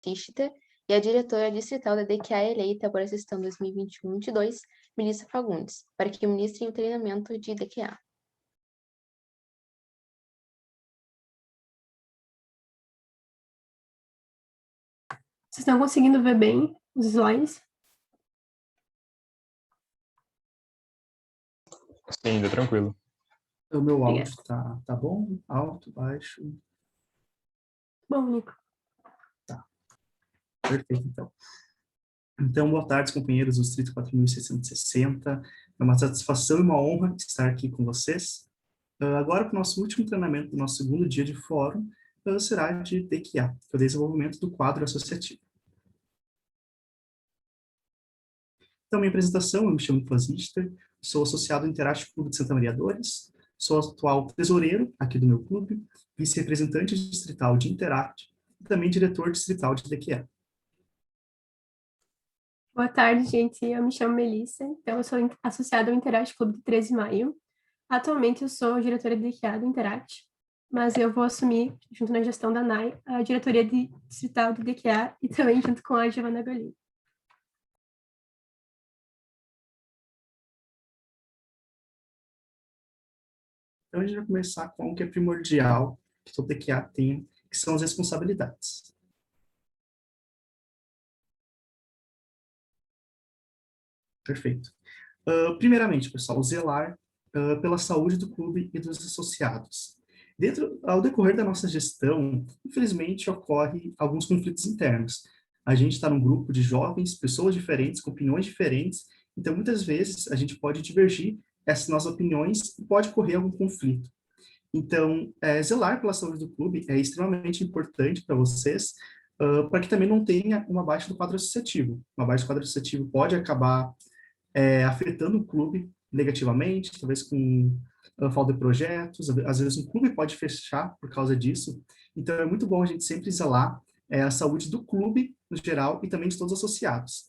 Richter, e a diretora distrital da DQA eleita para a gestão 2021-22, Melissa Fagundes, para que ministrem o treinamento de DQA. Vocês estão conseguindo ver bem os slides? Sim, ainda tranquilo. O meu Obrigada. áudio tá bom? Alto, baixo? Bom, Nico. Perfeito, então. Então, boa tarde, companheiros do Distrito 4.660. É uma satisfação e uma honra estar aqui com vocês. Agora, para o nosso último treinamento, do nosso segundo dia de fórum, será de DQA, que é o desenvolvimento do quadro associativo. Então, minha apresentação, eu me chamo Nicolas Richter, sou associado ao Interact Clube de Santa Maria Dores, sou atual tesoureiro aqui do meu clube, vice-representante distrital de Interact e também diretor distrital de DQA. Boa tarde, gente. Eu me chamo Melissa, então eu sou associada ao Interact Clube de 13 de Maio. Atualmente eu sou diretora de DQA do Interact, mas eu vou assumir, junto na gestão da NAI, a diretoria distrital do DQA e também junto com a Giovana Golini. Então, a gente vai começar com o que é primordial que todo DQA tem, que são as responsabilidades. Perfeito. Primeiramente, pessoal, zelar pela saúde do clube e dos associados. Ao decorrer da nossa gestão, infelizmente, ocorre alguns conflitos internos. A gente está num grupo de jovens, pessoas diferentes, com opiniões diferentes, então, muitas vezes, a gente pode divergir essas nossas opiniões e pode ocorrer algum conflito. Então, zelar pela saúde do clube é extremamente importante para vocês, para que também não tenha uma baixa do quadro associativo. Uma baixa do quadro associativo pode acabar afetando o clube negativamente, talvez com falta de projetos, às vezes um clube pode fechar por causa disso. Então, é muito bom a gente sempre zelar a saúde do clube, no geral, e também de todos os associados.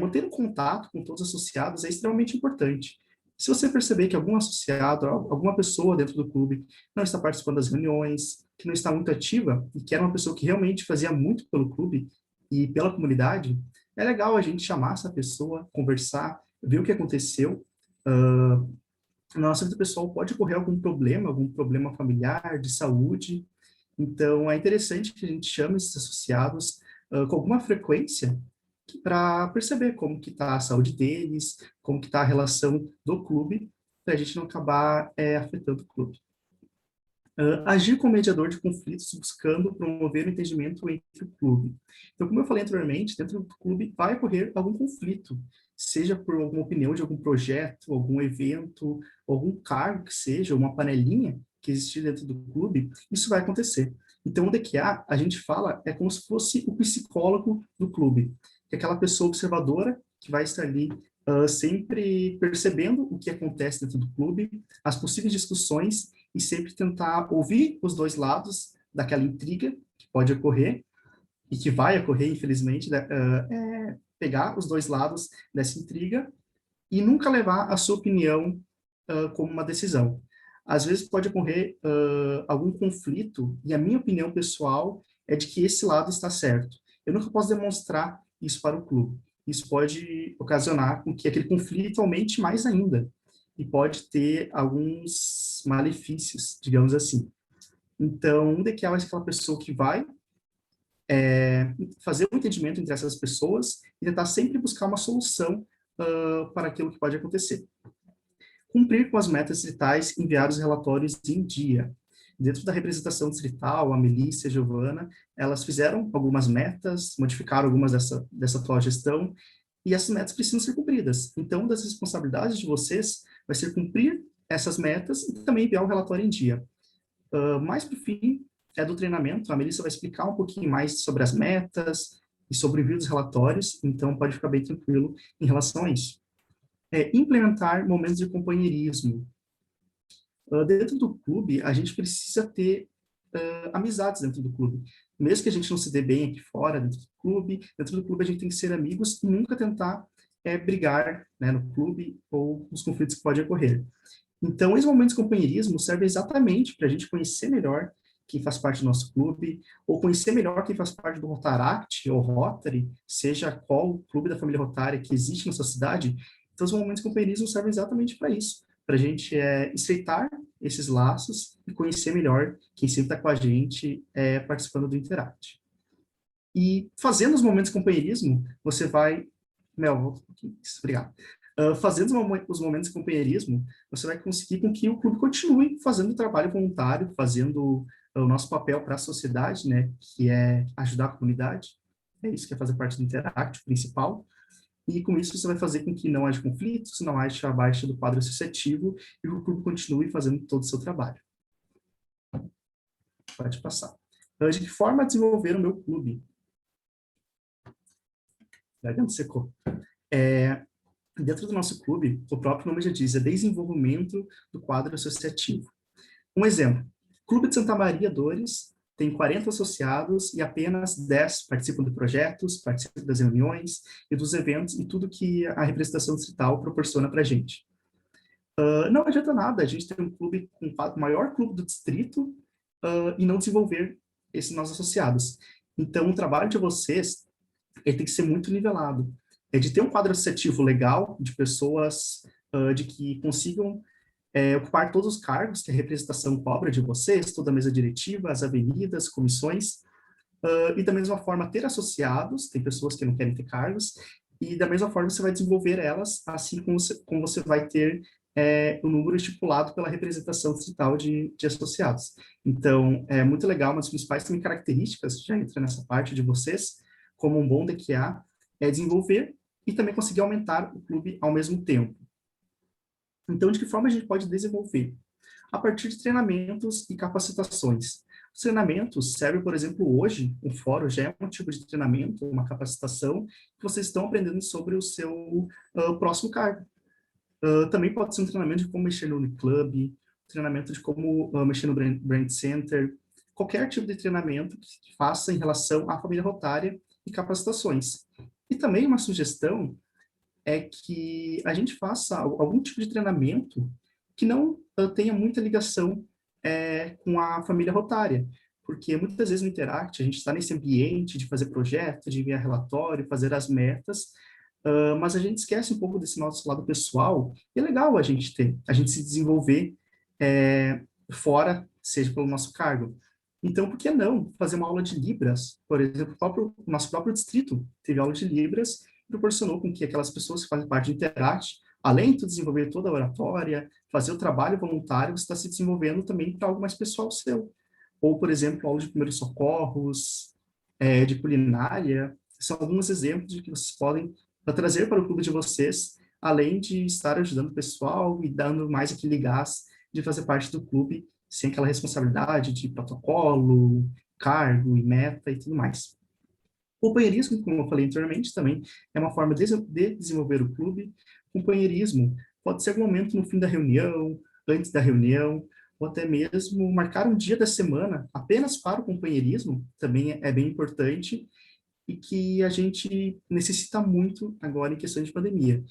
Manter um contato com todos os associados é extremamente importante. Se você perceber que algum associado, alguma pessoa dentro do clube não está participando das reuniões, que não está muito ativa, e que era uma pessoa que realmente fazia muito pelo clube e pela comunidade, é legal a gente chamar essa pessoa, conversar, ver o que aconteceu. Na nossa vida pessoal pode ocorrer algum problema familiar, de saúde. Então, é interessante que a gente chame esses associados com alguma frequência para perceber como que está a saúde deles, como que está a relação do clube, para a gente não acabar afetando o clube. Agir como mediador de conflitos, buscando promover o entendimento entre o clube. Então, como eu falei anteriormente, dentro do clube vai ocorrer algum conflito, seja por alguma opinião de algum projeto, algum evento, algum cargo que seja, uma panelinha que existir dentro do clube, isso vai acontecer. Então, o DQA, a gente fala, é como se fosse o psicólogo do clube, que é aquela pessoa observadora que vai estar ali sempre percebendo o que acontece dentro do clube, as possíveis discussões, e sempre tentar ouvir os dois lados daquela intriga que pode ocorrer, e que vai ocorrer, infelizmente, pegar os dois lados dessa intriga e nunca levar a sua opinião como uma decisão. Às vezes pode ocorrer algum conflito, e a minha opinião pessoal é de que esse lado está certo. Eu nunca posso demonstrar isso para o clube. Isso pode ocasionar com que aquele conflito aumente mais ainda, e pode ter alguns malefícios, digamos assim. Então, um DQA vai ser aquela pessoa que vai fazer um entendimento entre essas pessoas e tentar sempre buscar uma solução para aquilo que pode acontecer. Cumprir com as metas distritais, enviar os relatórios em dia. Dentro da representação distrital, a Melissa e a Giovana, elas fizeram algumas metas, modificaram algumas dessa atual gestão, e essas metas precisam ser cumpridas. Então, uma das responsabilidades de vocês vai ser cumprir essas metas e também enviar o relatório em dia. Mais para o fim do treinamento, a Melissa vai explicar um pouquinho mais sobre as metas e sobre o envio dos relatórios, então pode ficar bem tranquilo em relação a isso. Implementar momentos de companheirismo. Dentro do clube, a gente precisa ter amizades dentro do clube. Mesmo que a gente não se dê bem aqui fora, dentro do clube a gente tem que ser amigos e nunca tentar brigar, né, no clube ou nos conflitos que podem ocorrer. Então, esses momentos de companheirismo servem exatamente para a gente conhecer melhor quem faz parte do nosso clube, ou conhecer melhor quem faz parte do Rotaract ou Rotary, seja qual clube da família Rotária que existe na sua cidade. Então, os momentos de companheirismo servem exatamente para isso, para a gente estreitar esses laços e conhecer melhor quem sempre está com a gente participando do Interact. E fazendo os momentos de companheirismo, você vai... Mel, volta um pouquinho. Obrigado. Fazendo os momentos de companheirismo, você vai conseguir com que o clube continue fazendo o trabalho voluntário, fazendo o nosso papel para a sociedade, né, que é ajudar a comunidade. É isso que é fazer parte do Interact, o principal. E com isso você vai fazer com que não haja conflitos, não haja baixa do quadro associativo e o clube continue fazendo todo o seu trabalho. Pode passar. De que forma desenvolver o meu clube? Garganta secou. Dentro do nosso clube, o próprio nome já diz, é desenvolvimento do quadro associativo. Um exemplo, Clube de Santa Maria Dores tem 40 associados e apenas 10 participam de projetos, participam das reuniões e dos eventos e tudo que a representação distrital proporciona para a gente. Não adianta nada a gente ter um clube, o maior clube do distrito e não desenvolver esses nossos associados. Então, o trabalho de vocês ele tem que ser muito nivelado. É de ter um quadro associativo legal, de pessoas de que consigam ocupar todos os cargos que a representação cobra de vocês, toda a mesa diretiva, as avenidas, comissões, e da mesma forma ter associados, tem pessoas que não querem ter cargos, e da mesma forma você vai desenvolver elas, assim como você vai ter o número estipulado pela representação distrital de associados. Então, é muito legal, uma das principais também características, já entra nessa parte de vocês, como um bom DQA, é desenvolver e também conseguir aumentar o clube ao mesmo tempo. Então, de que forma a gente pode desenvolver? A partir de treinamentos e capacitações. Os treinamentos servem, por exemplo, hoje, o fórum já é um tipo de treinamento, uma capacitação, que vocês estão aprendendo sobre o seu próximo cargo. Também pode ser um treinamento de como mexer no Uniclub, treinamento de como mexer no Brand Center, qualquer tipo de treinamento que faça em relação à família rotária e capacitações. E também uma sugestão é que a gente faça algum tipo de treinamento que não tenha muita ligação com a família rotária, porque muitas vezes no Interact a gente está nesse ambiente de fazer projeto, de enviar relatório, fazer as metas, mas a gente esquece um pouco desse nosso lado pessoal, e é legal a gente se desenvolver fora, seja pelo nosso cargo. Então, por que não fazer uma aula de Libras? Por exemplo, o nosso próprio distrito teve aula de Libras, proporcionou com que aquelas pessoas que fazem parte do Interact, além de desenvolver toda a oratória, fazer o trabalho voluntário, você está se desenvolvendo também para algo mais pessoal seu. Ou, por exemplo, aula de primeiros socorros, de culinária, são alguns exemplos de que vocês podem trazer para o clube de vocês, além de estar ajudando o pessoal e dando mais aquele gás de fazer parte do clube, sem aquela responsabilidade de protocolo, cargo e meta e tudo mais. O companheirismo, como eu falei anteriormente, também é uma forma de desenvolver o clube. Companheirismo pode ser algum momento no fim da reunião, antes da reunião, ou até mesmo marcar um dia da semana apenas para o companheirismo, também é bem importante, e que a gente necessita muito agora em questões de pandemia.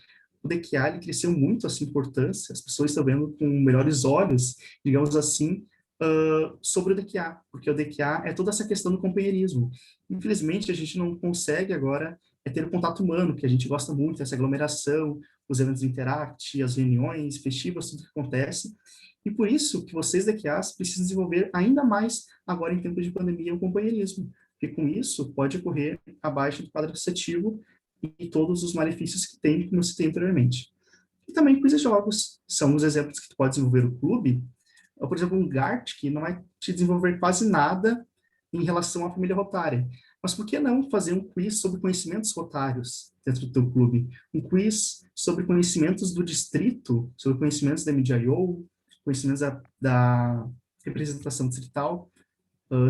O DQA ele cresceu muito essa importância, as pessoas estão vendo com melhores olhos, digamos assim, sobre o DQA, porque o DQA é toda essa questão do companheirismo. Infelizmente, a gente não consegue agora ter o contato humano, que a gente gosta muito, essa aglomeração, os eventos Interact, as reuniões, festivas, tudo que acontece, e por isso que vocês DQAs precisam desenvolver ainda mais agora em tempos de pandemia o companheirismo, porque com isso pode ocorrer abaixo do quadro associativo e todos os malefícios que tem, como eu citei anteriormente. E também quiz e jogos, são os exemplos que tu pode desenvolver o clube, por exemplo, um GART, que não vai te desenvolver quase nada em relação à família rotária. Mas por que não fazer um quiz sobre conhecimentos rotários dentro do teu clube? Um quiz sobre conhecimentos do distrito, sobre conhecimentos da MDIO, conhecimentos da representação distrital.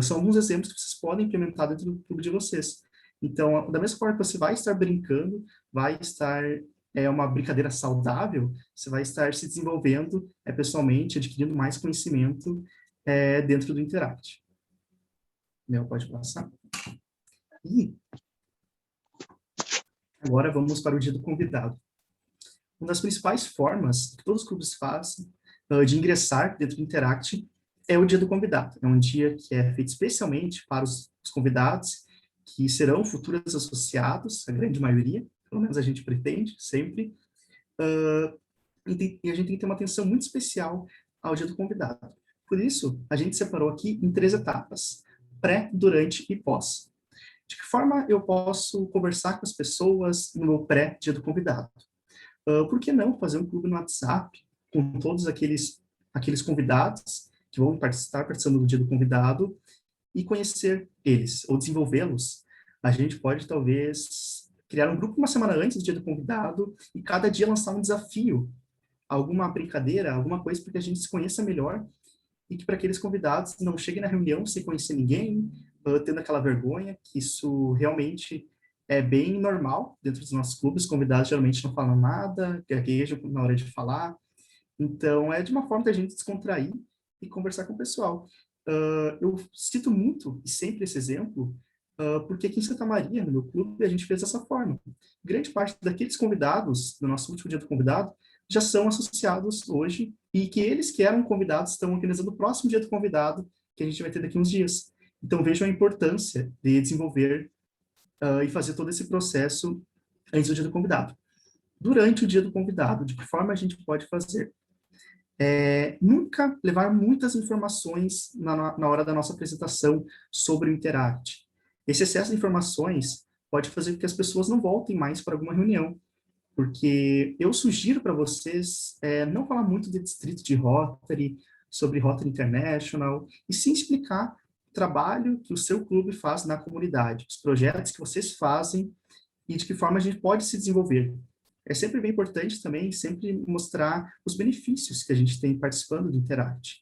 São alguns exemplos que vocês podem implementar dentro do clube de vocês. Então, da mesma forma que você vai estar brincando, vai estar uma brincadeira saudável, você vai estar se desenvolvendo pessoalmente, adquirindo mais conhecimento dentro do Interact. Mel, pode passar. E agora vamos para o dia do convidado. Uma das principais formas que todos os clubes fazem de ingressar dentro do Interact é o dia do convidado. É um dia que é feito especialmente para os convidados que serão futuros associados, a grande maioria, pelo menos a gente pretende, sempre. E a gente tem que ter uma atenção muito especial ao dia do convidado. Por isso, a gente separou aqui em 3 etapas: pré, durante e pós. De que forma eu posso conversar com as pessoas no meu pré-dia do convidado? Por que não fazer um clube no WhatsApp com todos aqueles convidados que vão estar participando do dia do convidado e conhecer eles, ou desenvolvê-los? A gente pode, talvez, criar um grupo uma semana antes do dia do convidado e cada dia lançar um desafio, alguma brincadeira, alguma coisa para que a gente se conheça melhor e que para aqueles convidados não cheguem na reunião sem conhecer ninguém, tendo aquela vergonha, que isso realmente é bem normal dentro dos nossos clubes. Os convidados geralmente não falam nada, gaguejam na hora de falar. Então, é de uma forma da gente descontrair e conversar com o pessoal. Eu cito muito, e sempre esse exemplo, porque aqui em Santa Maria, no meu clube, a gente fez dessa forma. Grande parte daqueles convidados, do nosso último dia do convidado, já são associados hoje, e que eles que eram convidados estão organizando o próximo dia do convidado, que a gente vai ter daqui uns dias. Então, vejam a importância de desenvolver e fazer todo esse processo antes do dia do convidado. Durante o dia do convidado, de que forma a gente pode fazer? Nunca levar muitas informações na hora da nossa apresentação sobre o Interact. Esse excesso de informações pode fazer com que as pessoas não voltem mais para alguma reunião, porque eu sugiro para vocês não falar muito de distrito de Rotary, sobre Rotary International, e sim explicar o trabalho que o seu clube faz na comunidade, os projetos que vocês fazem e de que forma a gente pode se desenvolver. É sempre bem importante também, sempre mostrar os benefícios que a gente tem participando do Interact.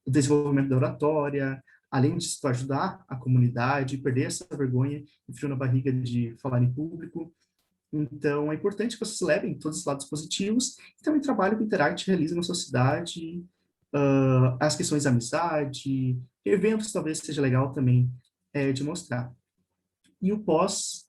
O desenvolvimento da oratória, além de ajudar a comunidade, perder essa vergonha e frio na barriga de falar em público. Então, é importante que vocês levem todos os lados positivos e também trabalhem com o Interact realiza na sua cidade, as questões de amizade, eventos talvez seja legal também de mostrar. E o pós,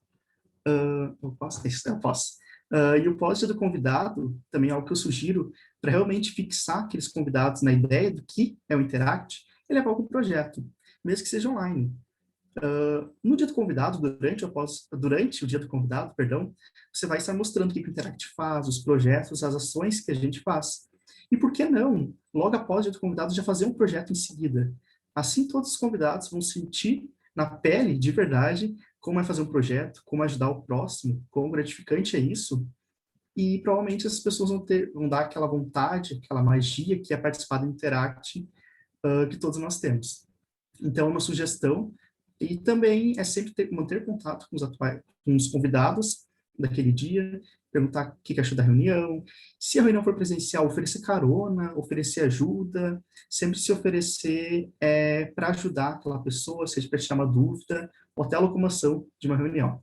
e o pós do convidado também é algo que eu sugiro para realmente fixar aqueles convidados na ideia do que é o Interact e levar algum projeto, mesmo que seja online. No dia do convidado, durante o dia do convidado, perdão, você vai estar mostrando o que o Interact faz, os projetos, as ações que a gente faz. E por que não, logo após o dia do convidado, já fazer um projeto em seguida? Assim, todos os convidados vão sentir na pele, de verdade, como é fazer um projeto, como ajudar o próximo, quão gratificante é isso. E provavelmente essas pessoas vão dar aquela vontade, aquela magia que é participar do Interact que todos nós temos. Então, uma sugestão, e também é sempre manter contato com os convidados daquele dia, perguntar o que achou da reunião, se a reunião for presencial, oferecer carona, oferecer ajuda, sempre se oferecer para ajudar aquela pessoa, seja para tirar uma dúvida, ou até a locomoção de uma reunião.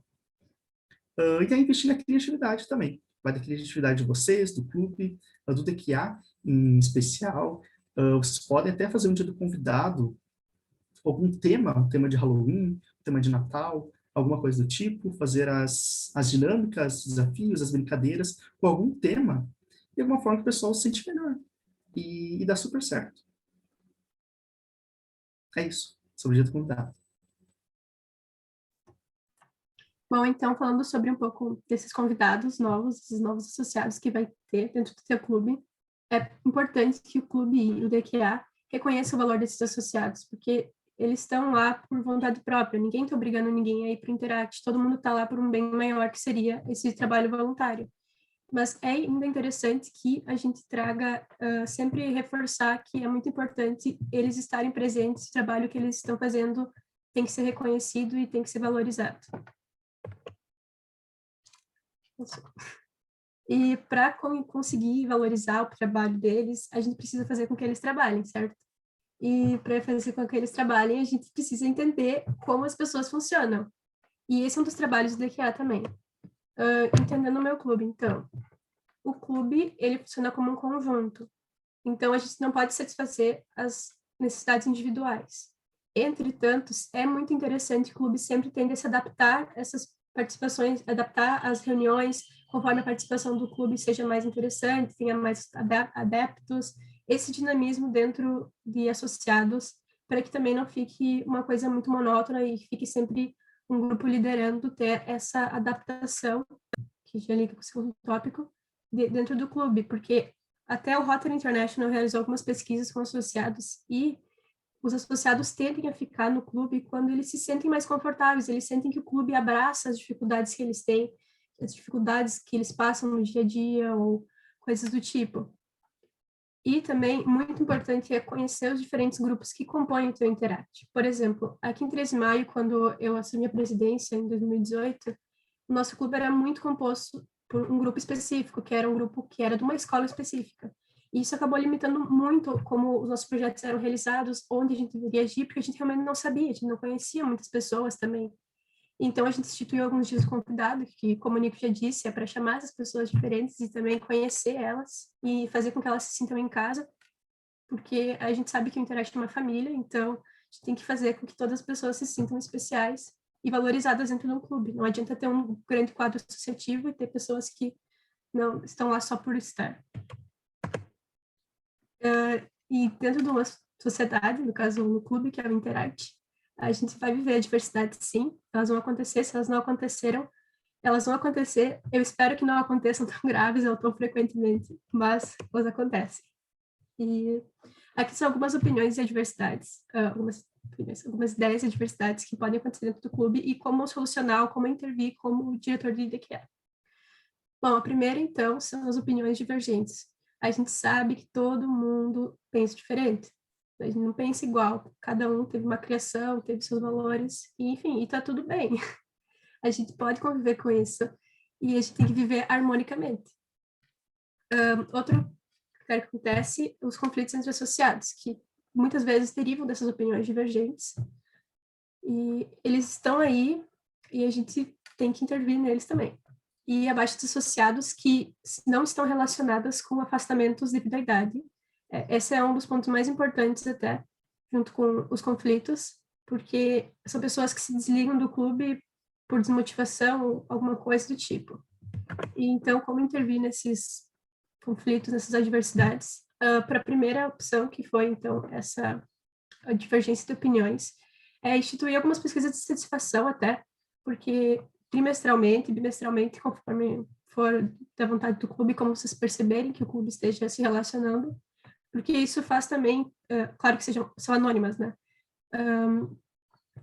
E aí investir na criatividade também, vai da criatividade de vocês, do clube, do DQA em especial. Vocês podem até fazer um dia do convidado, algum tema, um tema de Halloween, um tema de Natal, alguma coisa do tipo, fazer as dinâmicas, os desafios, as brincadeiras com algum tema, de alguma forma que o pessoal se sente melhor. E dá super certo. É isso, sobre o dia do convidado. Bom, então, falando sobre um pouco desses convidados novos, esses novos associados que vai ter dentro do seu clube, é importante que o clube e o DQA reconheçam o valor desses associados, porque eles estão lá por vontade própria, ninguém está obrigando ninguém a ir para o Interact, todo mundo está lá por um bem maior que seria esse trabalho voluntário. Mas é ainda interessante que a gente traga, sempre reforçar que é muito importante eles estarem presentes, o trabalho que eles estão fazendo tem que ser reconhecido e tem que ser valorizado. E para conseguir valorizar o trabalho deles, a gente precisa fazer com que eles trabalhem, certo? E para fazer com que eles trabalhem, a gente precisa entender como as pessoas funcionam. E esse é um dos trabalhos do DQA também. Entendendo o meu clube, então. O clube, ele funciona como um conjunto. Então, a gente não pode satisfazer as necessidades individuais. Entretanto, é muito interessante que o clube sempre tende a se adaptar a essas participações, adaptar as reuniões conforme a participação do clube seja mais interessante, tenha mais adeptos, esse dinamismo dentro de associados, para que também não fique uma coisa muito monótona e fique sempre um grupo liderando, ter essa adaptação, que já liga com o segundo tópico, dentro do clube, porque até o Rotary International realizou algumas pesquisas com associados e os associados tendem a ficar no clube quando eles se sentem mais confortáveis, eles sentem que o clube abraça as dificuldades que eles têm, as dificuldades que eles passam no dia a dia ou coisas do tipo. E também, muito importante, é conhecer os diferentes grupos que compõem o teu Interact. Por exemplo, aqui em 13 de Maio, quando eu assumi a presidência, em 2018, o nosso clube era muito composto por um grupo específico, que era um grupo que era de uma escola específica. E isso acabou limitando muito como os nossos projetos eram realizados, onde a gente deveria agir, porque a gente realmente não sabia, a gente não conhecia muitas pessoas também. Então, a gente instituiu alguns dias de convidado, que, como o Nico já disse, é para chamar essas pessoas diferentes e também conhecer elas e fazer com que elas se sintam em casa, porque a gente sabe que o Interact é uma família, então a gente tem que fazer com que todas as pessoas se sintam especiais e valorizadas dentro de um clube. Não adianta ter um grande quadro associativo e ter pessoas que não estão lá só por estar. E dentro de uma sociedade, no caso, no clube, que é o Interact, a gente vai viver a diversidade, sim. Elas vão acontecer, se elas não aconteceram, elas vão acontecer. Eu espero que não aconteçam tão graves ou tão frequentemente, mas elas acontecem. E aqui são algumas opiniões de adversidades, algumas ideias de adversidades que podem acontecer dentro do clube e como solucionar, como intervir como diretor de IDQA. Bom, a primeira, então, são as opiniões divergentes. A gente sabe que todo mundo pensa diferente. A gente não pensa igual. Cada um teve uma criação, teve seus valores, e, enfim, e tá tudo bem. A gente pode conviver com isso e a gente tem que viver harmonicamente. Outro que acontece, os conflitos entre associados, que muitas vezes derivam dessas opiniões divergentes. E eles estão aí e a gente tem que intervir neles também. E abaixo dos associados que não estão relacionadas com afastamentos devido à idade. Esse é um dos pontos mais importantes até, junto com os conflitos, porque são pessoas que se desligam do clube por desmotivação ou alguma coisa do tipo. E então, como intervir nesses conflitos, nessas adversidades? Para a primeira opção, que foi, então, essa a divergência de opiniões, é instituir algumas pesquisas de satisfação até, porque trimestralmente, bimestralmente, conforme for da vontade do clube, como vocês perceberem que o clube esteja se relacionando, porque isso faz também, claro que são anônimas, né?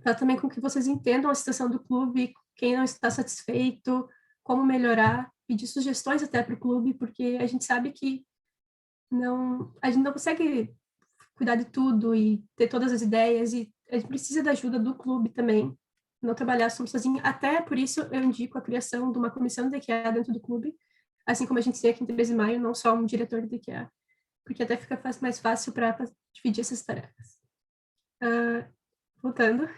Faz também com que vocês entendam a situação do clube, quem não está satisfeito, como melhorar, pedir sugestões até para o clube, porque a gente sabe que a gente não consegue cuidar de tudo e ter todas as ideias, e a gente precisa da ajuda do clube também, não trabalhar sozinho. Até por isso eu indico a criação de uma comissão de DQA dentro do clube, assim como a gente tem aqui em 13 de Maio, não só um diretor de DQA, porque até fica mais fácil para dividir essas tarefas. Voltando,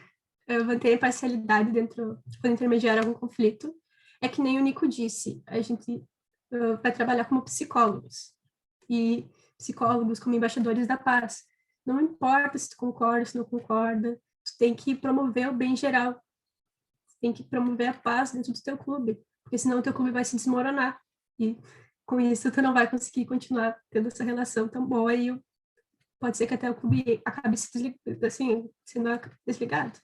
manter a imparcialidade dentro, quando intermediar algum conflito. É que nem o Nico disse, a gente vai trabalhar como psicólogos, e psicólogos como embaixadores da paz. Não importa se tu concorda, se não concorda, tu tem que promover o bem geral, tu tem que promover a paz dentro do teu clube, porque senão o teu clube vai se desmoronar, e com isso tu não vai conseguir continuar tendo essa relação tão boa, e pode ser que até o clube acabe se desligando, assim, sendo desligado.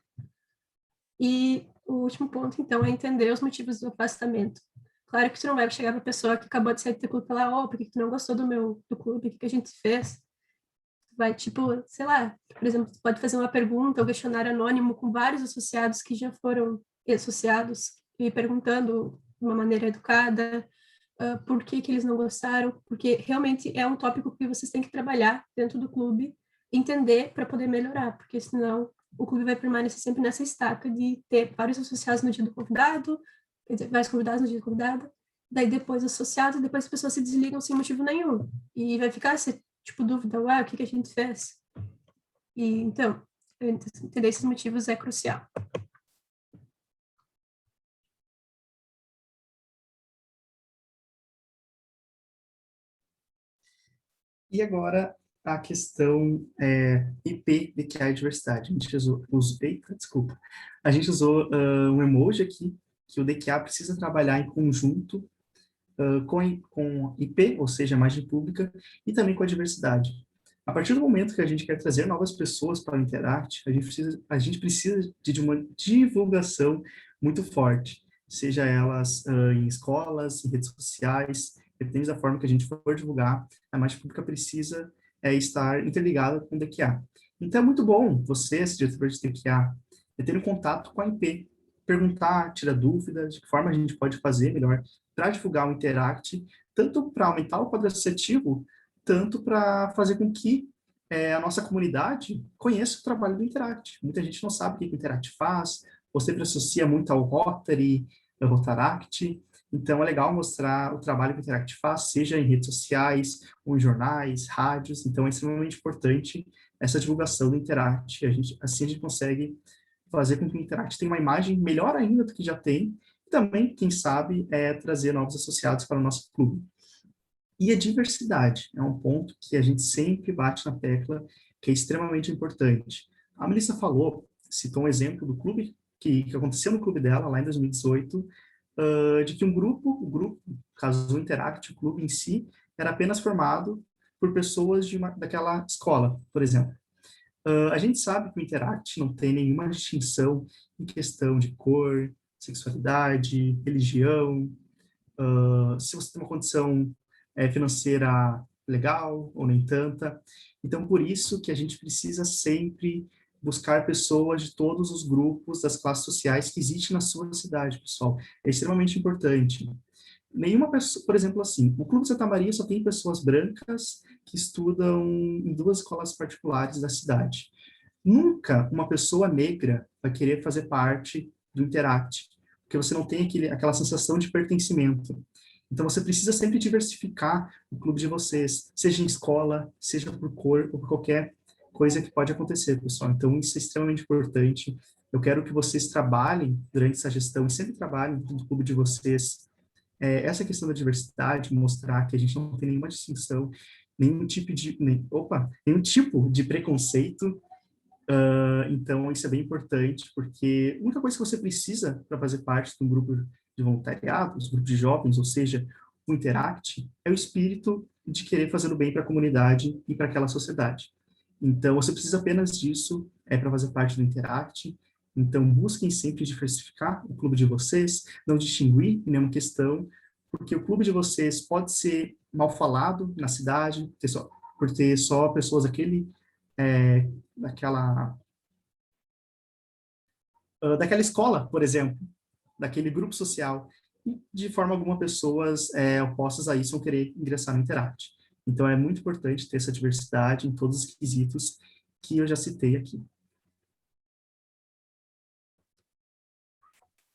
E o último ponto, então, é entender os motivos do afastamento. Claro que tu não vai chegar para a pessoa que acabou de sair do teu clube e falar, por que tu não gostou do clube, o que a gente fez? Vai, tipo, sei lá, por exemplo, tu pode fazer uma pergunta ou questionário anônimo com vários associados que já foram associados e perguntando de uma maneira educada por que eles não gostaram, porque realmente é um tópico que vocês têm que trabalhar dentro do clube, entender para poder melhorar, porque senão o clube vai permanecer sempre nessa estaca de ter vários associados no dia do convidado, quer dizer, vários convidados no dia do convidado, daí depois associados, depois as pessoas se desligam sem motivo nenhum, e vai ficar essa, tipo, dúvida, o que a gente fez? E, então, entender esses motivos é crucial. E agora a questão IP de que há diversidade. A gente desculpa. A gente usou um emoji aqui, que o DQA precisa trabalhar em conjunto com IP, ou seja, a imagem pública, e também com a diversidade. A partir do momento que a gente quer trazer novas pessoas para o Interact, a gente precisa de uma divulgação muito forte, seja elas em escolas, em redes sociais, depende da forma que a gente for divulgar, a imagem pública precisa estar interligada com o DQA. Então é muito bom você, esse diretor de DQA, ter um contato com a IP, perguntar, tirar dúvidas, de que forma a gente pode fazer melhor para divulgar o Interact, tanto para aumentar o quadro associativo, tanto para fazer com que a nossa comunidade conheça o trabalho do Interact. Muita gente não sabe o que o Interact faz, ou sempre associa muito ao Rotary, ao Rotaract. Então, é legal mostrar o trabalho que o Interact faz, seja em redes sociais, ou em jornais, rádios. Então, é extremamente importante essa divulgação do Interact. Assim a gente consegue fazer com que o Interact tenha uma imagem melhor ainda do que já tem. E também, quem sabe, trazer novos associados para o nosso clube. E a diversidade é um ponto que a gente sempre bate na tecla, que é extremamente importante. A Melissa falou, citou um exemplo do clube, que aconteceu no clube dela, lá em 2018, de que o grupo, caso o Interact, o clube em si, era apenas formado por pessoas daquela escola, por exemplo. A gente sabe que o Interact não tem nenhuma distinção em questão de cor, sexualidade, religião, se você tem uma condição financeira legal ou nem tanta. Então, por isso que a gente precisa sempre buscar pessoas de todos os grupos das classes sociais que existem na sua cidade, pessoal. É extremamente importante. Nenhuma pessoa, por exemplo, assim, o Clube Santa Maria só tem pessoas brancas que estudam em duas escolas particulares da cidade. Nunca uma pessoa negra vai querer fazer parte do Interact, porque você não tem aquela sensação de pertencimento. Então, você precisa sempre diversificar o clube de vocês, seja em escola, seja por cor, ou por qualquer coisa que pode acontecer, pessoal. Então, isso é extremamente importante. Eu quero que vocês trabalhem durante essa gestão, e sempre trabalhem no clube de vocês, essa questão da diversidade, mostrar que a gente não tem nenhuma distinção, nenhum tipo de preconceito. Então, isso é bem importante, porque a única coisa que você precisa para fazer parte de um grupo de voluntariado, um grupo de jovens, ou seja, o Interact, é o espírito de querer fazer o bem para a comunidade e para aquela sociedade. Então, você precisa apenas disso para fazer parte do Interact. Então, busquem sempre diversificar o clube de vocês, não distinguir em nenhuma questão, porque o clube de vocês pode ser mal falado na cidade, por ter só pessoas daquela daquela escola, por exemplo, daquele grupo social, e de forma alguma pessoas opostas a isso vão querer ingressar no Interact. Então é muito importante ter essa diversidade em todos os quesitos que eu já citei aqui.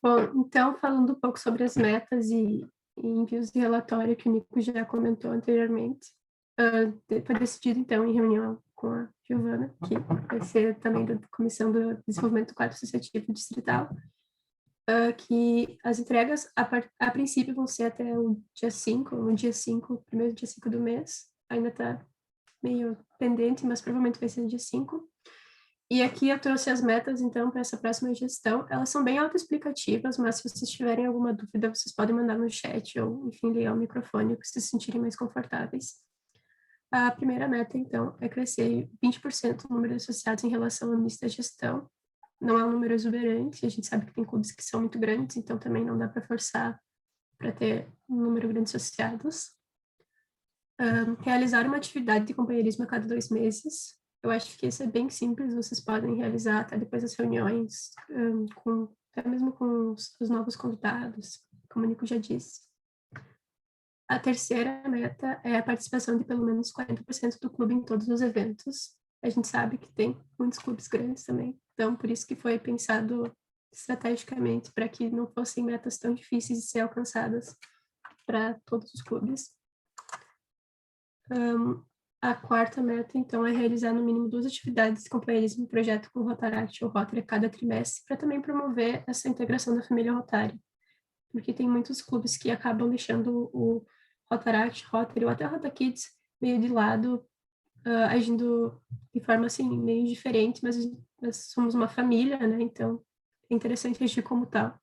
Bom, então, falando um pouco sobre as metas e envios de relatório que o Nico já comentou anteriormente, foi decidido, então, em reunião com a Giovana, que vai ser também da Comissão do Desenvolvimento do Quadro Associativo Distrital, que as entregas, a princípio, vão ser até o dia 5, primeiro dia 5 do mês. Ainda está meio pendente, mas provavelmente vai ser no dia 5. E aqui eu trouxe as metas, então, para essa próxima gestão. Elas são bem autoexplicativas, mas se vocês tiverem alguma dúvida, vocês podem mandar no chat ou, enfim, ligar o microfone para se sentirem mais confortáveis. A primeira meta, então, é crescer 20% o número de associados em relação ao início da gestão. Não é um número exuberante, a gente sabe que tem clubes que são muito grandes, então também não dá para forçar para ter um número grande de associados. Realizar uma atividade de companheirismo a cada 2 meses. Eu acho que isso é bem simples, vocês podem realizar até depois das reuniões, até mesmo com os novos convidados, como o Nico já disse. A terceira meta é a participação de pelo menos 40% do clube em todos os eventos. A gente sabe que tem muitos clubes grandes também, então por isso que foi pensado estrategicamente para que não fossem metas tão difíceis de ser alcançadas para todos os clubes. A quarta meta, então, é realizar no mínimo 2 atividades de companheirismo em projeto com o Rotaract ou Rotary a cada trimestre, para também promover essa integração da família Rotary, porque tem muitos clubes que acabam deixando o Rotaract, Rotary ou até o Rotakids meio de lado, agindo de forma, assim, meio diferente, mas nós somos uma família, né, então é interessante agir como tal.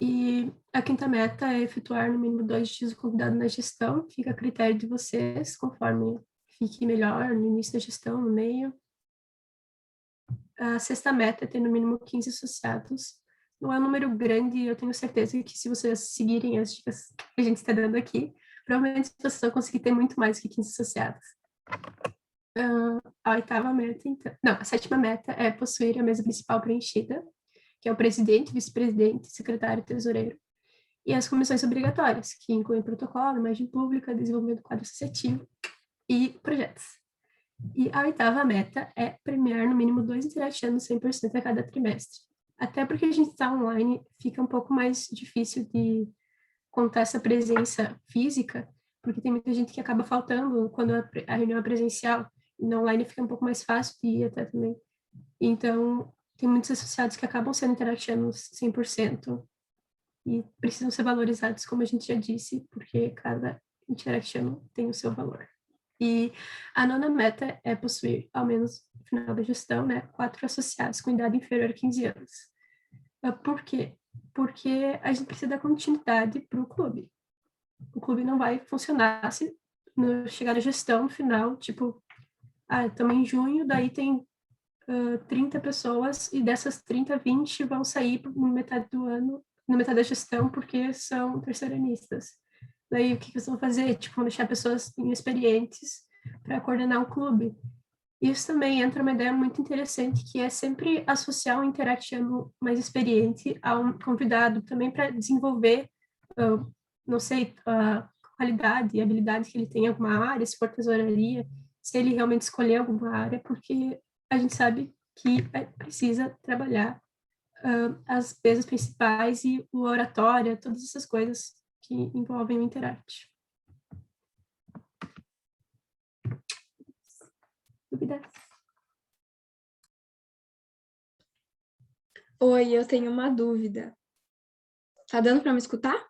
E a quinta meta é efetuar no mínimo 2 dias o convidado na gestão, fica a critério de vocês, conforme fique melhor no início da gestão, no meio. A sexta meta é ter no mínimo 15 associados. Não é um número grande, eu tenho certeza que se vocês seguirem as dicas que a gente está dando aqui, provavelmente vocês vão conseguir ter muito mais que 15 associados. A oitava meta, então... Não, a sétima meta é possuir a mesa principal preenchida, que é o presidente, vice-presidente, secretário e tesoureiro. E as comissões obrigatórias, que incluem protocolo, imagem pública, desenvolvimento do quadro associativo e projetos. E a oitava meta é premiar no mínimo 2 interativos 100% a cada trimestre. Até porque a gente está online, fica um pouco mais difícil de contar essa presença física, porque tem muita gente que acaba faltando quando a reunião é presencial. E no online fica um pouco mais fácil de ir até também. Então, tem muitos associados que acabam sendo interativos 100% e precisam ser valorizados, como a gente já disse, porque cada interaction tem o seu valor. E a nona meta é possuir, ao menos no final da gestão, né, 4 associados com idade inferior a 15 anos. Por quê? Porque a gente precisa dar continuidade para o clube. O clube não vai funcionar se chegar na gestão no final, tipo, estamos em junho, daí tem 30 pessoas e dessas 30, 20 vão sair na metade do ano, na metade da gestão, porque são terceiranistas. Daí o que eles vão fazer? Tipo, vão deixar pessoas inexperientes para coordenar o clube. Isso também entra uma ideia muito interessante, que é sempre associar um interatiano mais experiente a um convidado, também para desenvolver, não sei, a qualidade e habilidade que ele tem em alguma área, se for tesouraria, se ele realmente escolher alguma área, porque a gente sabe que precisa trabalhar as mesas principais e o oratório, todas essas coisas que envolvem o Interact. Dúvidas? Oi, eu tenho uma dúvida. Tá dando para me escutar?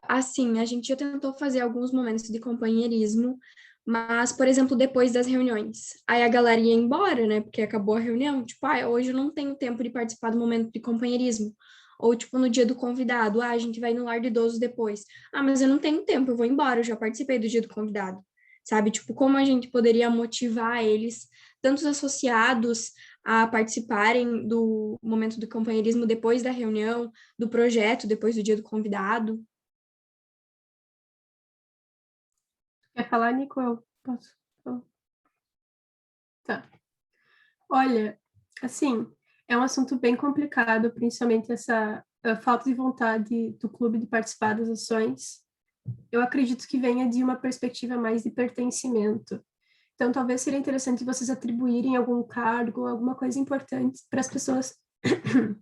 Assim, a gente já tentou fazer alguns momentos de companheirismo, mas, por exemplo, depois das reuniões, aí a galera ia embora, né, porque acabou a reunião, tipo, hoje eu não tenho tempo de participar do momento de companheirismo, ou, tipo, no dia do convidado, a gente vai no lar de idosos depois, mas eu não tenho tempo, eu vou embora, eu já participei do dia do convidado, sabe, tipo, como a gente poderia motivar eles, tanto os associados, a participarem do momento do companheirismo depois da reunião, do projeto, depois do dia do convidado. Quer falar, Nico? Eu posso? Tá. Olha, assim, é um assunto bem complicado, principalmente essa falta de vontade do clube de participar das ações. Eu acredito que venha de uma perspectiva mais de pertencimento. Então, talvez seria interessante vocês atribuírem algum cargo, alguma coisa importante para as pessoas,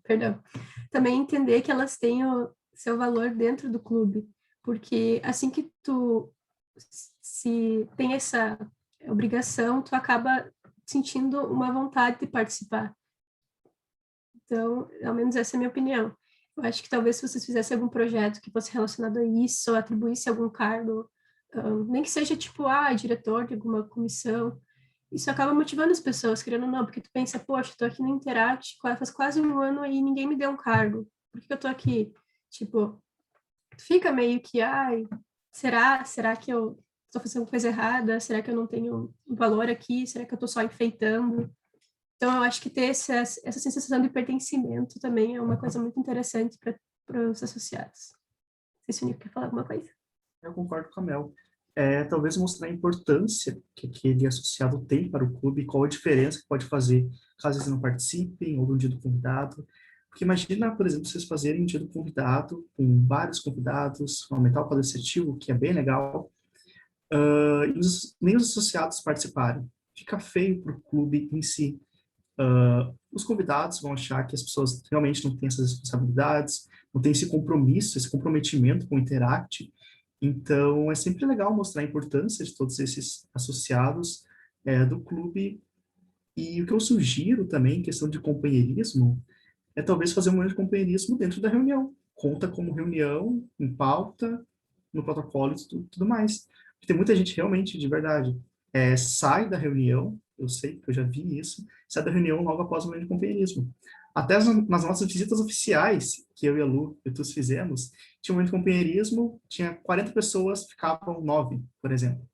perdão, também entender que elas têm o seu valor dentro do clube, porque assim que tu se tem essa obrigação, tu acaba sentindo uma vontade de participar. Então, ao menos essa é a minha opinião. Eu acho que talvez se vocês fizessem algum projeto que fosse relacionado a isso, ou atribuísse algum cargo, nem que seja tipo, diretor de alguma comissão, isso acaba motivando as pessoas, querendo ou não, porque tu pensa, poxa, eu tô aqui no Interact faz quase um ano e ninguém me deu um cargo. Por que eu tô aqui? Tipo, tu fica meio que, será que eu estou fazendo coisa errada? Será que eu não tenho valor aqui? Será que eu estou só enfeitando? Então, eu acho que ter essa sensação de pertencimento também é uma coisa muito interessante para os associados. Não sei se o Nico quer falar alguma coisa. Eu concordo com a Mel. Talvez mostrar a importância que aquele associado tem para o clube e qual a diferença que pode fazer caso eles não participem ou no dia do convidado. Porque imagina, por exemplo, vocês fazerem um dia do convidado com vários convidados, aumentar o quadro associativo, que é bem legal, e nem os associados participarem. Fica feio para o clube em si. Os convidados vão achar que as pessoas realmente não têm essas responsabilidades, não têm esse compromisso, esse comprometimento com o Interact. Então, é sempre legal mostrar a importância de todos esses associados do clube. E o que eu sugiro também, em questão de companheirismo, é talvez fazer um momento de companheirismo dentro da reunião. Conta como reunião, em pauta, no protocolo e tudo mais. Porque tem muita gente realmente, de verdade, sai da reunião, eu sei, que eu já vi isso, sai da reunião logo após o momento de companheirismo. Até nas nossas visitas oficiais, que eu e a Lu e todos fizemos, tinha um momento de companheirismo, tinha 40 pessoas, ficavam 9, por exemplo.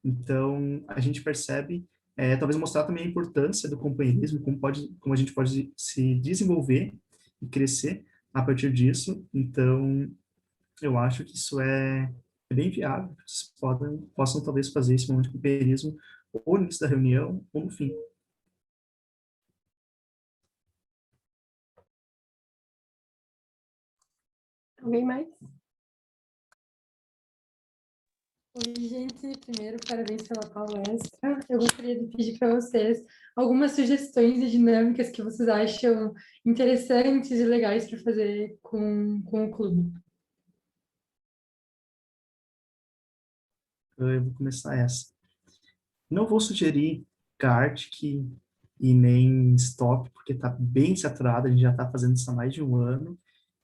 Então, a gente percebe, talvez mostrar também a importância do companheirismo, como a gente pode se desenvolver e crescer a partir disso. Então, eu acho que isso é bem viável. Vocês possam talvez fazer esse momento de companheirismo ou no início da reunião ou no fim. Alguém mais? Oi, gente. Primeiro, parabéns pela palestra. Eu gostaria de pedir para vocês algumas sugestões de dinâmicas que vocês acham interessantes e legais para fazer com o clube. Eu vou começar essa. Não vou sugerir Gartic e nem Stop, porque está bem saturado, a gente já está fazendo isso há mais de um ano.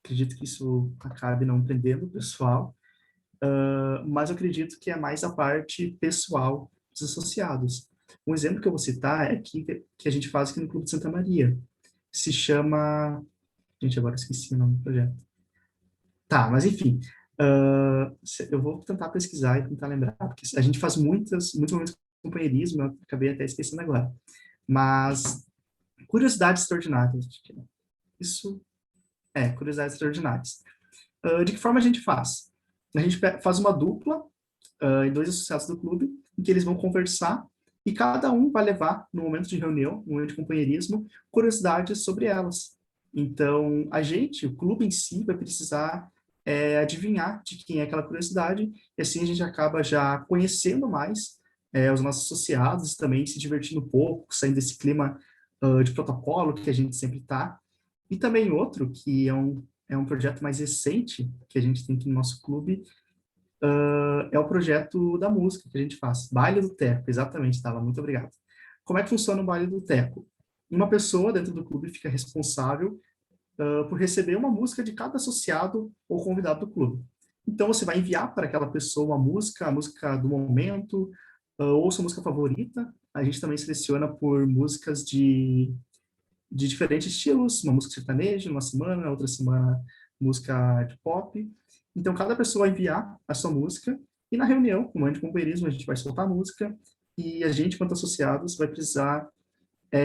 Acredito que isso acabe não prendendo o pessoal. Mas eu acredito que é mais a parte pessoal dos associados. Um exemplo que eu vou citar é que a gente faz aqui no Clube de Santa Maria. Se chama... Gente, agora eu esqueci o nome do projeto. Tá, mas enfim. Eu vou tentar pesquisar e tentar lembrar, porque a gente faz muitos momentos de companheirismo, eu acabei até esquecendo agora. Mas, curiosidades extraordinárias. Isso curiosidades extraordinárias. De que forma a gente faz? A gente faz uma dupla em dois associados do clube, em que eles vão conversar e cada um vai levar, no momento de reunião, no momento de companheirismo, curiosidades sobre elas. Então, o clube em si, vai precisar adivinhar de quem é aquela curiosidade, e assim a gente acaba já conhecendo mais os nossos associados, também se divertindo um pouco, saindo desse clima de protocolo que a gente sempre está. E também outro, que é um projeto mais recente que a gente tem aqui no nosso clube, é o projeto da música que a gente faz. Baile do Teco, exatamente, Tala, muito obrigado. Como é que funciona o Baile do Teco? Uma pessoa dentro do clube fica responsável por receber uma música de cada associado ou convidado do clube. Então, você vai enviar para aquela pessoa a música do momento, ou sua música favorita. A gente também seleciona por músicas de diferentes estilos, uma música sertaneja, uma semana, outra semana música de pop. Então, cada pessoa vai enviar a sua música, e na reunião, como é de companheirismo, a gente vai soltar a música, e a gente, quanto associados, vai precisar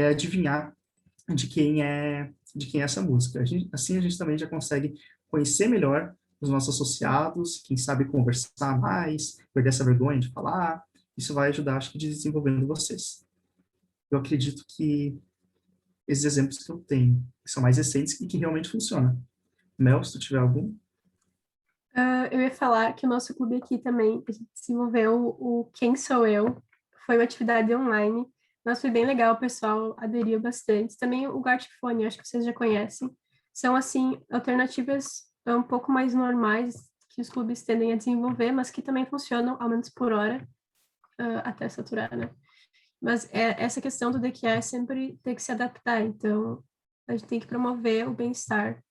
adivinhar de quem é essa música. Assim, a gente também já consegue conhecer melhor os nossos associados, quem sabe conversar mais, perder essa vergonha de falar. Isso vai ajudar, acho que, desenvolvendo vocês. Eu acredito que esses exemplos que eu tenho, que são mais recentes e que realmente funcionam. Mel, se tu tiver algum? Eu ia falar que o nosso clube aqui também, a gente desenvolveu o Quem Sou Eu, foi uma atividade online, mas foi bem legal, o pessoal aderiu bastante. Também o Gartifone, acho que vocês já conhecem, são, assim, alternativas um pouco mais normais que os clubes tendem a desenvolver, mas que também funcionam, ao menos por hora, até saturar, né? Mas essa questão do DQA sempre tem que se adaptar, então a gente tem que promover o bem-estar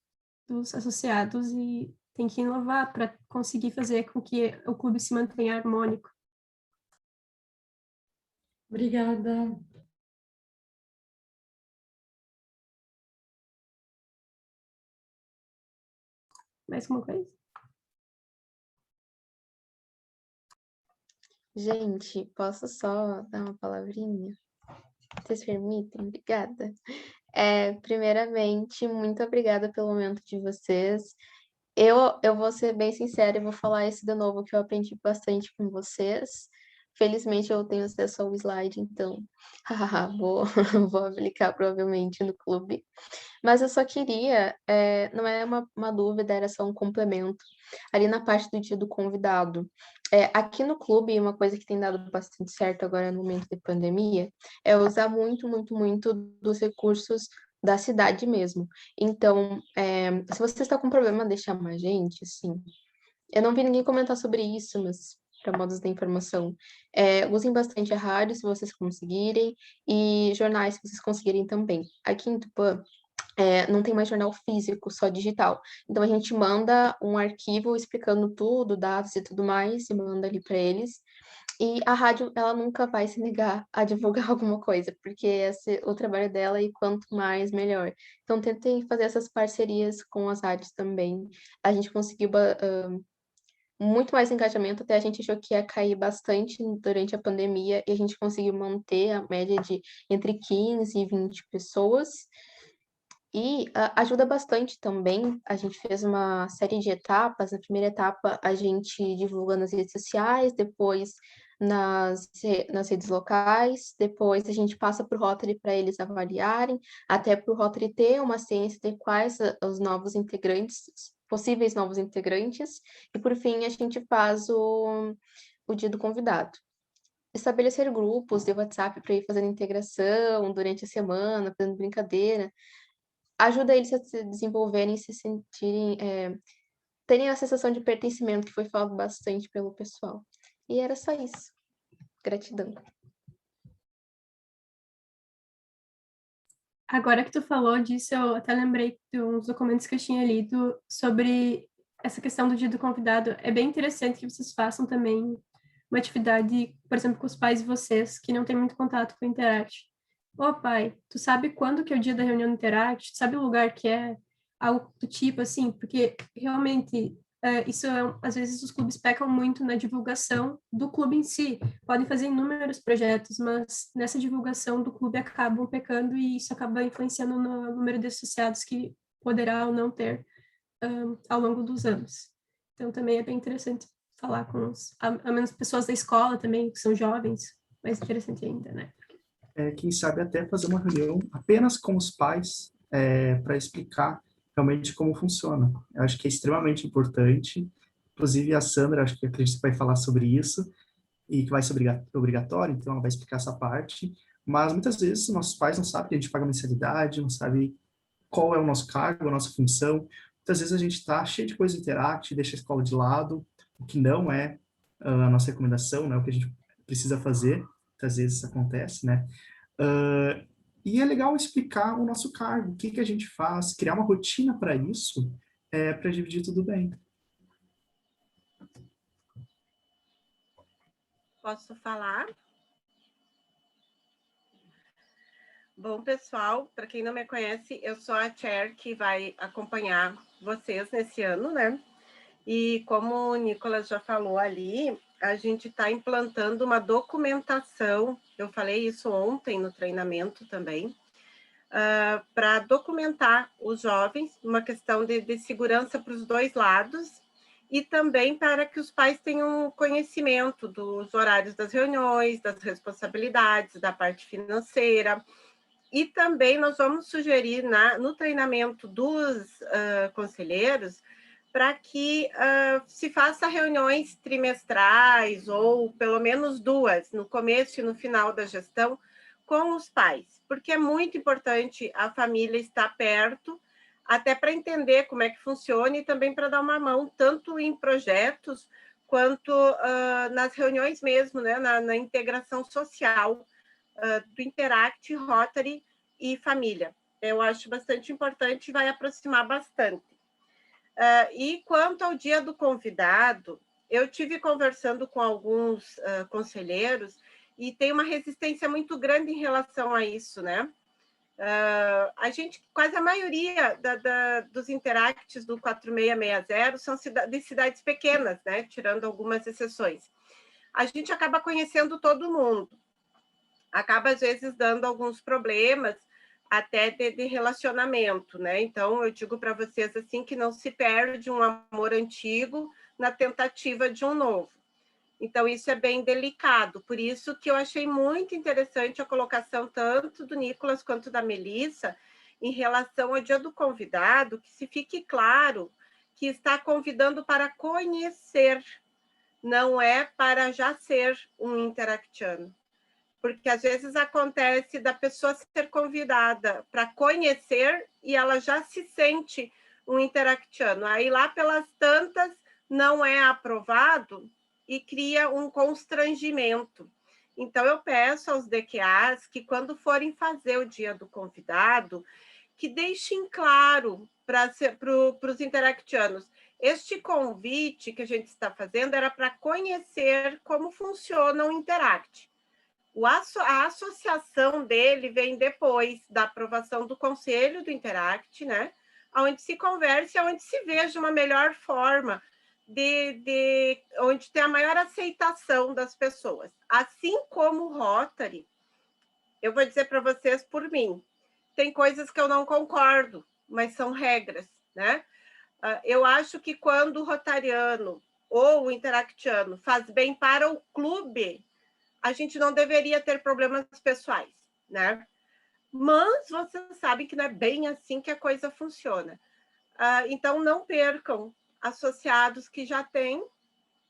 dos associados e tem que inovar para conseguir fazer com que o clube se mantenha harmônico. Obrigada. Mais alguma coisa? Gente, posso só dar uma palavrinha? Vocês permitem? Obrigada. Primeiramente, muito obrigada pelo momento de vocês. Eu vou ser bem sincera e vou falar isso de novo, que eu aprendi bastante com vocês. Felizmente, eu tenho acesso ao slide, então vou, vou aplicar provavelmente no clube. Mas eu só queria, não é uma dúvida, era só um complemento. Ali na parte do dia do convidado, aqui no clube, uma coisa que tem dado bastante certo agora no momento de pandemia, é usar muito, muito, muito dos recursos da cidade mesmo. Então, se você está com problema de chamar gente, assim, eu não vi ninguém comentar sobre isso, mas para modos de informação, usem bastante a rádio, se vocês conseguirem, e jornais, se vocês conseguirem também. Aqui em Tupã, não tem mais jornal físico, só digital. Então a gente manda um arquivo explicando tudo, dados e tudo mais, e manda ali para eles. E a rádio, ela nunca vai se negar a divulgar alguma coisa, porque esse é o trabalho dela e quanto mais, melhor. Então tentem fazer essas parcerias com as rádios também. A gente conseguiu muito mais engajamento, até a gente achou que ia cair bastante durante a pandemia, e a gente conseguiu manter a média de entre 15 e 20 pessoas. E ajuda bastante também. A gente fez uma série de etapas. Na primeira etapa, a gente divulga nas redes sociais, depois nas redes locais, depois a gente passa para o Rotary para eles avaliarem, até para o Rotary ter uma ciência de quais os novos integrantes, possíveis novos integrantes, e por fim a gente faz o dia do convidado. Estabelecer grupos de WhatsApp para ir fazendo integração durante a semana, fazendo brincadeira, ajuda eles a se desenvolverem, se sentirem, terem a sensação de pertencimento, que foi falado bastante pelo pessoal. E era só isso. Gratidão. Agora que tu falou disso, eu até lembrei de uns documentos que eu tinha lido sobre essa questão do dia do convidado. É bem interessante que vocês façam também uma atividade, por exemplo, com os pais de vocês, que não têm muito contato com o Interact. Ô, pai, tu sabe quando que é o dia da reunião do Interact? Tu sabe o lugar que é? Algo do tipo, assim, porque realmente isso às vezes os clubes pecam muito na divulgação do clube em si. Podem fazer inúmeros projetos, mas nessa divulgação do clube acabam pecando e isso acaba influenciando no número de associados que poderá ou não ter ao longo dos anos. Então também é bem interessante falar com a menos pessoas da escola também, que são jovens, mais interessante ainda, né? Quem sabe até fazer uma reunião apenas com os pais para explicar realmente como funciona. Eu acho que é extremamente importante. Inclusive a Sandra, acho que acredito que vai falar sobre isso e que vai ser obrigatório, então ela vai explicar essa parte. Mas muitas vezes nossos pais não sabem que a gente paga mensalidade, não sabem qual é o nosso cargo, a nossa função. Muitas vezes a gente está cheio de coisa interact, deixa a escola de lado, o que não é a nossa recomendação, não é o que a gente precisa fazer. Muitas vezes isso acontece, né? E é legal explicar o nosso cargo, o que que a gente faz, criar uma rotina para isso, para dividir tudo bem. Posso falar? Bom, pessoal, para quem não me conhece, eu sou a Chair que vai acompanhar vocês nesse ano, né? E como o Nicolas já falou ali, a gente está implantando uma documentação, eu falei isso ontem no treinamento também, para documentar os jovens, uma questão de segurança para os dois lados, e também para que os pais tenham conhecimento dos horários das reuniões, das responsabilidades, da parte financeira. E também nós vamos sugerir no treinamento dos conselheiros para que se faça reuniões trimestrais ou pelo menos 2, no começo e no final da gestão, com os pais, porque é muito importante a família estar perto, até para entender como é que funciona e também para dar uma mão, tanto em projetos quanto nas reuniões mesmo, né, na integração social do Interact, Rotary e família. Eu acho bastante importante e vai aproximar bastante. E quanto ao dia do convidado, eu tive conversando com alguns conselheiros e tem uma resistência muito grande em relação a isso, né? A gente, quase a maioria dos interacts do 4660 são de cidades pequenas, né? Tirando algumas exceções. A gente acaba conhecendo todo mundo. Acaba, às vezes, dando alguns problemas até de relacionamento, né? Então, eu digo para vocês assim que não se perde um amor antigo na tentativa de um novo. Então, isso é bem delicado. Por isso que eu achei muito interessante a colocação tanto do Nicolas quanto da Melissa em relação ao dia do convidado, que se fique claro que está convidando para conhecer, não é para já ser um interactiano. Porque às vezes acontece da pessoa ser convidada para conhecer e ela já se sente um interactiano. Aí lá pelas tantas não é aprovado e cria um constrangimento. Então eu peço aos DQAs que quando forem fazer o dia do convidado, que deixem claro para os interactianos. Este convite que a gente está fazendo era para conhecer como funciona o Interact. A associação dele vem depois da aprovação do Conselho do Interact, né? Onde se converse, onde se veja uma melhor forma onde tem a maior aceitação das pessoas. Assim como o Rotary, eu vou dizer para vocês por mim, tem coisas que eu não concordo, mas são regras, né? Eu acho que quando o rotariano ou o interactiano faz bem para o clube, a gente não deveria ter problemas pessoais, né? Mas vocês sabem que não é bem assim que a coisa funciona. Então, não percam associados que já têm,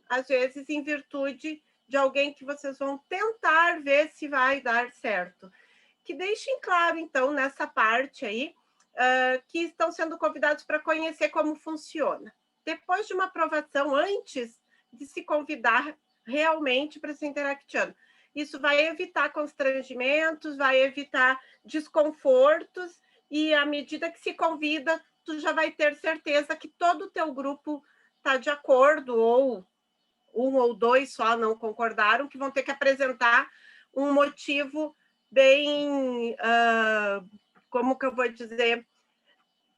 às vezes, em virtude de alguém que vocês vão tentar ver se vai dar certo. Que deixem claro, então, nessa parte aí, que estão sendo convidados para conhecer como funciona. Depois de uma aprovação, antes de se convidar realmente para ser interactiano. Isso vai evitar constrangimentos, vai evitar desconfortos, e à medida que se convida, tu já vai ter certeza que todo o teu grupo está de acordo, ou um ou dois só não concordaram, que vão ter que apresentar um motivo bem, como que eu vou dizer,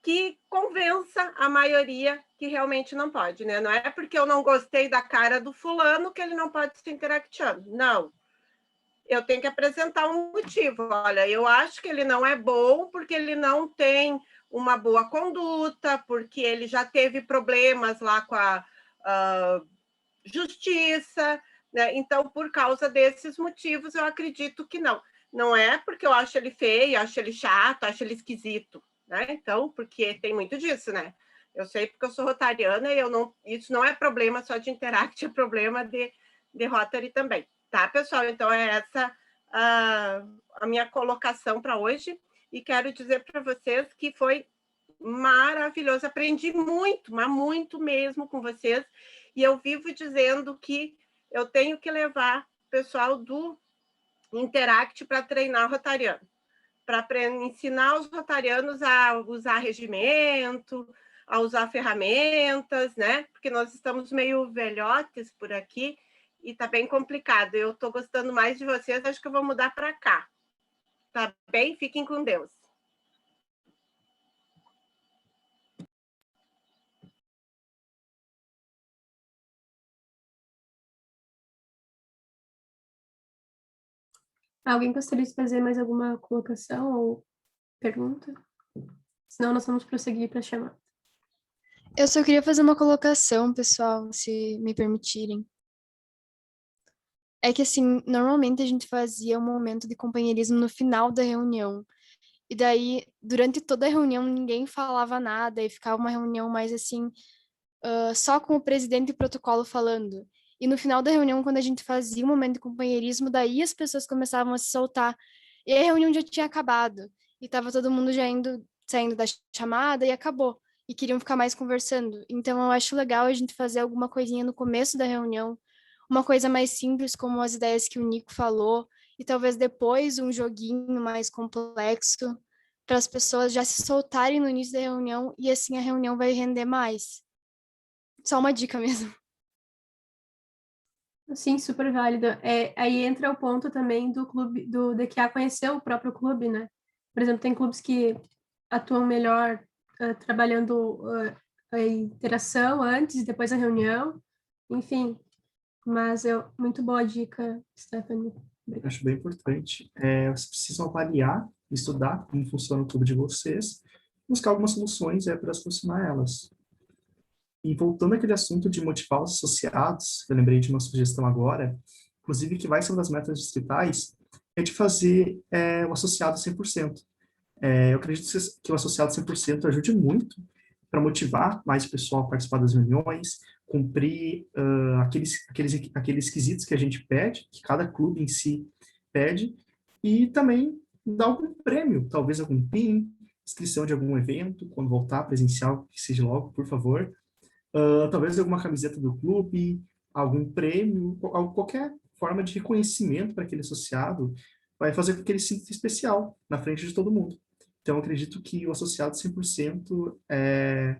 que convença a maioria que realmente não pode, né? Não é porque eu não gostei da cara do fulano que ele não pode ser interactiano. Não. Eu tenho que apresentar um motivo. Olha, eu acho que ele não é bom porque ele não tem uma boa conduta, porque ele já teve problemas lá com a justiça, né? Então, por causa desses motivos, eu acredito que não. Não é porque eu acho ele feio, acho ele chato, acho ele esquisito, né? Então, porque tem muito disso, né? Eu sei porque eu sou rotariana e isso não é problema só de Interact, é problema de Rotary também. Tá, pessoal? Então, é essa a minha colocação para hoje. E quero dizer para vocês que foi maravilhoso. Aprendi muito, mas muito mesmo com vocês. E eu vivo dizendo que eu tenho que levar o pessoal do Interact para treinar rotariano, para ensinar os rotarianos a usar regimento, a usar ferramentas, né? Porque nós estamos meio velhotes por aqui e está bem complicado. Eu estou gostando mais de vocês, acho que eu vou mudar para cá. Tá bem? Fiquem com Deus. Alguém gostaria de fazer mais alguma colocação ou pergunta? Senão nós vamos prosseguir para a chamada. Eu só queria fazer uma colocação, pessoal, se me permitirem. É que, assim, normalmente a gente fazia um momento de companheirismo no final da reunião. E daí, durante toda a reunião, ninguém falava nada e ficava uma reunião mais, assim, só com o presidente e o protocolo falando. E no final da reunião, quando a gente fazia um momento de companheirismo, daí as pessoas começavam a se soltar. E a reunião já tinha acabado. E tava todo mundo já saindo da chamada e acabou. E queriam ficar mais conversando. Então, eu acho legal a gente fazer alguma coisinha no começo da reunião, uma coisa mais simples, como as ideias que o Nico falou, e talvez depois um joguinho mais complexo, para as pessoas já se soltarem no início da reunião, e assim a reunião vai render mais. Só uma dica mesmo. Sim, super válido. Aí entra o ponto também do clube, do DQA conhecer o próprio clube, né? Por exemplo, tem clubes que atuam melhor trabalhando a interação antes e depois da reunião. Enfim, mas muito boa dica, Stephanie. Obrigada. Acho bem importante. Vocês precisam avaliar, estudar como funciona o clube de vocês, buscar algumas soluções para solucionar elas. E voltando àquele assunto de motivar os associados, eu lembrei de uma sugestão agora, inclusive que vai ser uma das metas distritais, é de fazer o associado 100%. Eu acredito que o associado 100% ajude muito para motivar mais o pessoal a participar das reuniões, cumprir aqueles quesitos que a gente pede, que cada clube em si pede, e também dar algum prêmio, talvez algum PIN, inscrição de algum evento, quando voltar presencial, que seja logo, por favor. Talvez alguma camiseta do clube, algum prêmio, qualquer forma de reconhecimento para aquele associado vai fazer com que ele se sinta especial na frente de todo mundo. Então, eu acredito que o associado 100% é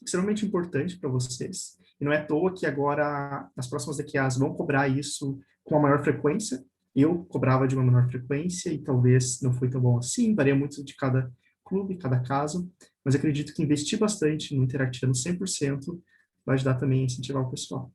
extremamente importante para vocês. E não é à toa que agora as próximas DQAs vão cobrar isso com uma maior frequência. Eu cobrava de uma menor frequência e talvez não foi tão bom assim, varia muito de cada clube, cada caso, mas acredito que investir bastante no Interactiano 100% vai ajudar também a incentivar o pessoal.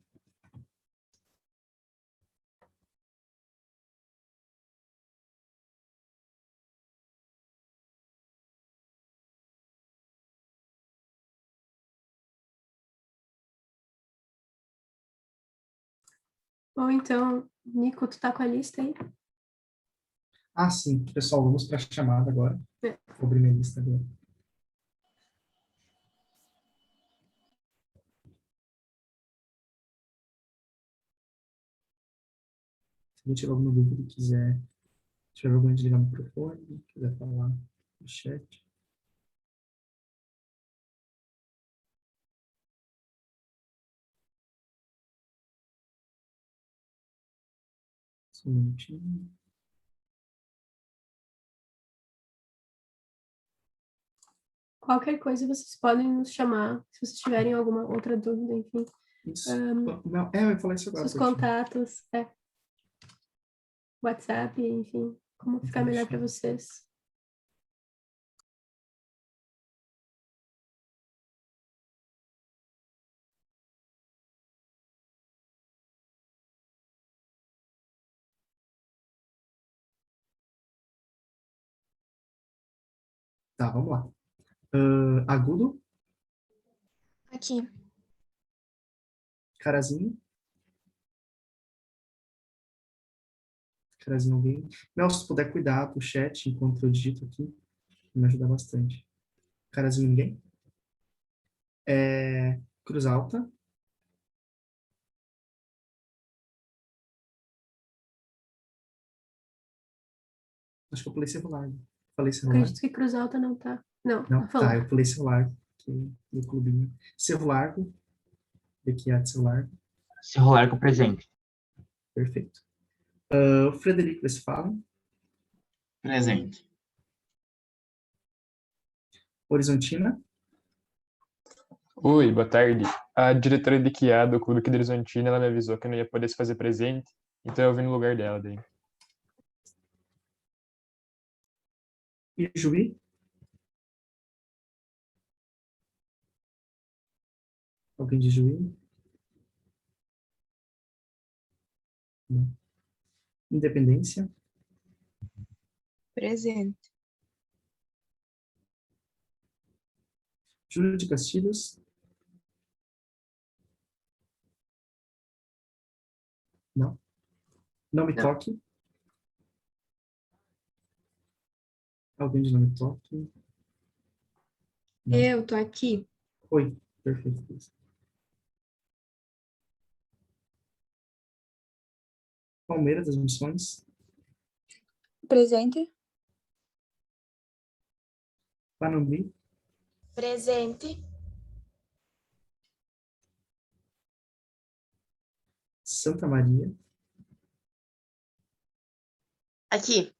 Bom, então, Nico, tu tá com a lista aí? Ah, sim, pessoal, vamos para a chamada agora. É. Vou abrir minha lista agora. Se alguém tiver alguma dúvida e tiver vergonha de ligar o microfone, quiser falar no chat. Só um minutinho. Qualquer coisa vocês podem nos chamar, se vocês tiverem alguma outra dúvida, enfim. Isso. Não, eu ia falar isso agora. Seus Tati. contatos, WhatsApp, enfim, como ficar melhor para vocês. Tá, vamos lá. Agudo, Aqui. Carazinho. Carazinho alguém. Mel, se tu puder cuidar do chat enquanto eu digito aqui, me ajuda bastante. Carazinho ninguém? Cruz Alta. Acho que eu pulei celular. Falei celular? Acredito que Cruz Alta não tá. Não, Não? falou. Tá, eu pulei celular. Aqui no clubinho. Cerro Largo. Aqui é de Cerro Largo. Cerro Largo presente. Perfeito. Frederico Westphalen. Presente. Horizontina. Oi, boa tarde. A diretora de QA do Clube aqui de Horizontina, ela me avisou que eu não ia poder se fazer presente, então eu vim no lugar dela daí. Ijuí. Alguém de Juí? Não. Independência. Presente. Júlio de Castilhos. Não. Não me Não. toque. Alguém de Não me toque. Não. Eu tô aqui. Oi. Perfeito. Palmeiras das Missões. Presente. Panambi. Presente. Santa Maria. Aqui.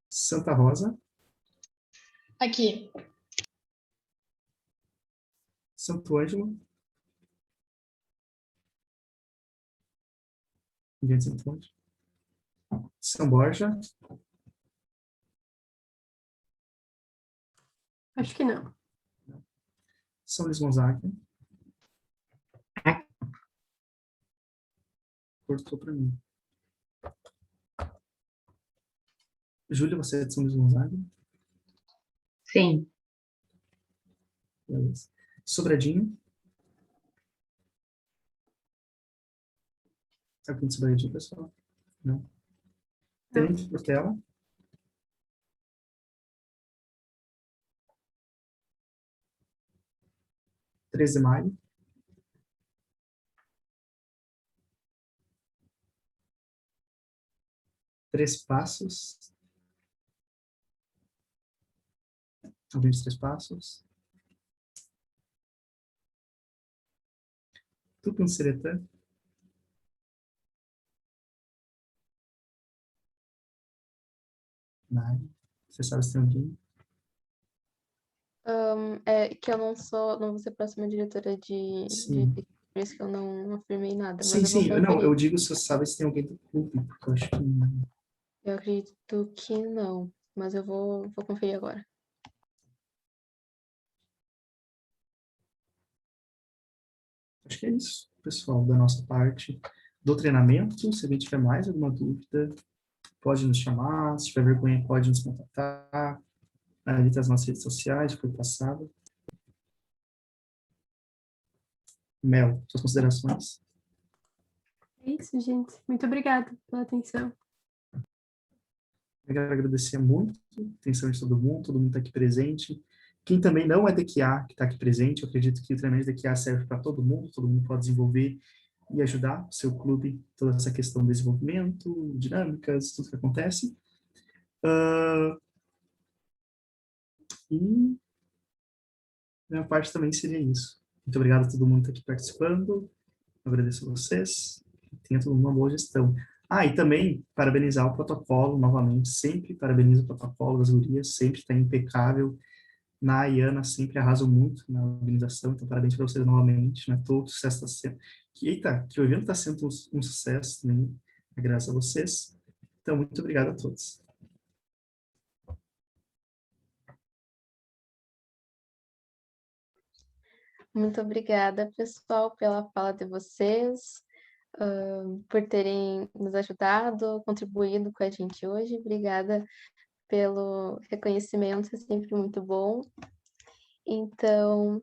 Santa Rosa. Aqui. Santo Ângelo. Ninguém de Santo Ângelo. São Borja. Acho que não. São Luís Gonzaga. Cortou para mim. Júlia, você é de São Luís Gonzaga? Sim. Beleza. Sobradinho. Tá aqui de Sobradinho, pessoal? Não. Tenente Portela. Treze de Maio. Três Passos. Alguém de Três Passos. Tucunceretã. Nada. Você sabe se tem alguém? É que eu não vou ser próxima diretora Sim. por isso que eu não afirmei nada, Sim, mas eu sim. vou Não, conferir. eu digo se você sabe se tem alguém do clube, porque eu acho que não. Eu acredito que não, mas eu vou conferir agora. acho que é isso, pessoal, da nossa parte do treinamento. Se alguém tiver mais alguma dúvida, pode nos chamar. Se tiver vergonha, pode nos contatar. Ali das nossas redes sociais, foi passado. Mel, suas considerações? É isso, gente. Muito obrigada pela atenção. Eu quero agradecer muito a atenção de todo mundo está aqui presente. Quem também não é DQA, que está aqui presente, eu acredito que o treinamento de DQA serve para todo mundo pode desenvolver e ajudar o seu clube, toda essa questão do desenvolvimento, dinâmicas, tudo que acontece. E minha parte também seria isso. Muito obrigado a todo mundo que está aqui participando. Agradeço a vocês. Tenha todo mundo uma boa gestão. E também parabenizar o protocolo novamente. Sempre parabenizo o protocolo das gurias. Sempre está impecável. Na Iana sempre arrasam muito na organização. Então, parabéns para vocês novamente. Né? Todo o sucesso está sendo... que o evento está sendo um sucesso também. Graças a vocês. Então, muito obrigado a todos. Muito obrigada, pessoal, pela fala de vocês, por terem nos ajudado, contribuído com a gente hoje. Obrigada pelo reconhecimento, é sempre muito bom. Então,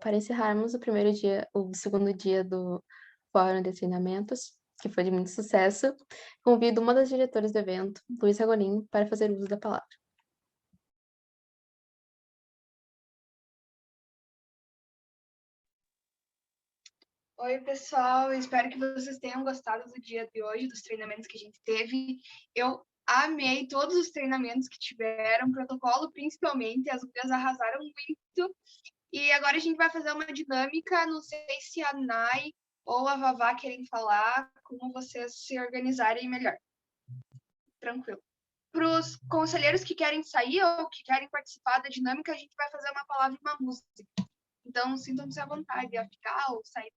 para encerrarmos o segundo dia do Fórum de Treinamentos, que foi de muito sucesso, convido uma das diretoras do evento, Luísa Golim, para fazer uso da palavra. Oi, pessoal, espero que vocês tenham gostado do dia de hoje, dos treinamentos que a gente teve. Eu amei todos os treinamentos que tiveram, protocolo principalmente, as gurias arrasaram muito. E agora a gente vai fazer uma dinâmica, não sei se a Nai ou a Vavá querem falar, como vocês se organizarem melhor. Tranquilo. Para os conselheiros que querem sair ou que querem participar da dinâmica, a gente vai fazer uma palavra e uma música. Então, sintam-se à vontade a ficar ou sair.